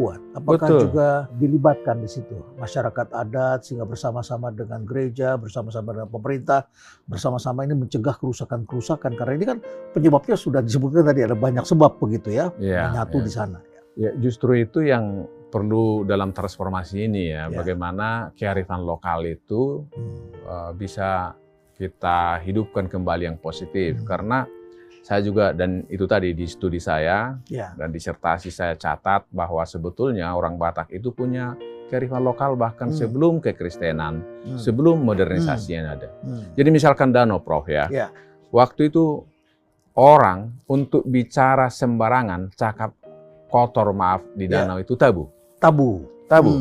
kuat. Apakah Betul. juga dilibatkan di situ masyarakat adat sehingga bersama-sama dengan gereja, bersama-sama dengan pemerintah, bersama-sama ini mencegah kerusakan-kerusakan, karena ini kan penyebabnya sudah disebutkan tadi ada banyak sebab begitu ya, Iya, menyatu iya. di sana. Ya, justru itu yang perlu dalam transformasi ini ya, Ya. bagaimana kearifan lokal itu bisa kita hidupkan kembali yang positif. Karena saya juga, dan itu tadi di studi saya Ya. dan disertasi saya catat bahwa sebetulnya orang Batak itu punya kearifan lokal bahkan sebelum kekristenan, sebelum modernisasi yang ada. Jadi misalkan danau, Prof ya, Ya. waktu itu orang untuk bicara sembarangan, cakap kotor maaf di danau itu tabu. Tabu. Tabu.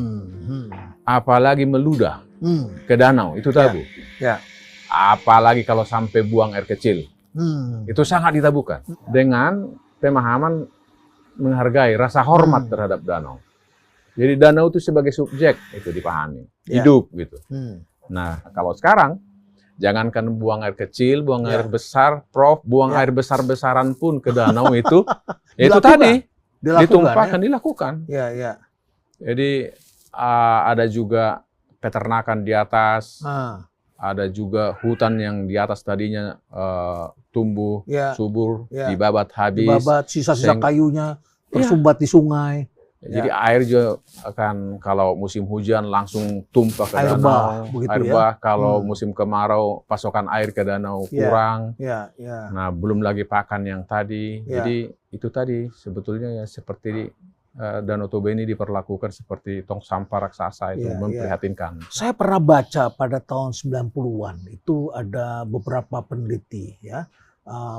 Apalagi meludah ke danau itu tabu. Ya. Apalagi kalau sampai buang air kecil. Itu sangat ditabukan. Dengan pemahaman menghargai rasa hormat terhadap danau. Jadi danau itu sebagai subjek itu dipahami. Hidup gitu. Nah, kalau sekarang jangankan buang air kecil, buang air besar, Prof, buang air besar-besaran pun ke danau itu itu tadi ditumpahkan, dilakukan. Ya, ya. Jadi ada juga peternakan di atas, ada juga hutan yang di atas tadinya tumbuh subur, dibabat habis. Dibabat, sisa-sisa kayunya tersumbat di sungai. Jadi air juga akan, kalau musim hujan langsung tumpah ke danau. Air bah, kalau musim kemarau pasokan air ke danau kurang. Nah, belum lagi pakan yang tadi. Jadi itu tadi sebetulnya ya seperti Danau Toba ini diperlakukan seperti tong sampah raksasa, itu memprihatinkan. Saya pernah baca pada tahun 90-an itu ada beberapa peneliti ya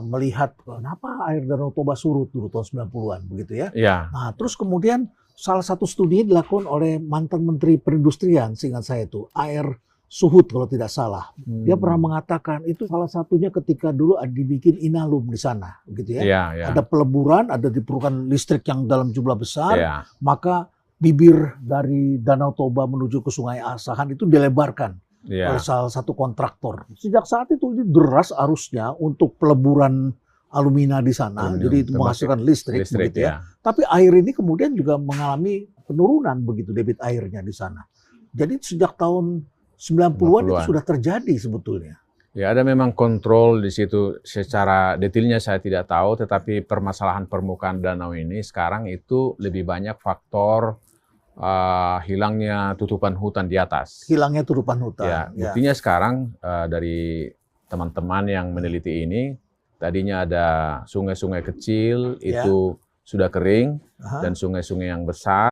melihat kenapa air Danau Toba surut dulu tahun 90-an begitu ya. Nah, terus kemudian salah satu studi dilakukan oleh mantan Menteri Perindustrian, seingat saya itu, Air Suhut kalau tidak salah. Dia pernah mengatakan itu salah satunya ketika dulu dibikin inalum di sana, gitu ya. Ada peleburan, ada diperlukan listrik yang dalam jumlah besar, maka bibir dari Danau Toba menuju ke Sungai Asahan itu dilebarkan oleh salah satu kontraktor. Sejak saat itu deras arusnya untuk peleburan alumina di sana, jadi itu menghasilkan listrik begitu ya. Tapi air ini kemudian juga mengalami penurunan begitu debit airnya di sana. Jadi sejak tahun 90-an itu sudah terjadi sebetulnya. Ya, ada memang kontrol di situ. Secara detailnya saya tidak tahu, tetapi permasalahan permukaan danau ini sekarang itu lebih banyak faktor hilangnya tutupan hutan di atas. Hilangnya tutupan hutan. Ya, buktinya sekarang dari teman-teman yang meneliti ini, tadinya ada sungai-sungai kecil itu sudah kering, dan sungai-sungai yang besar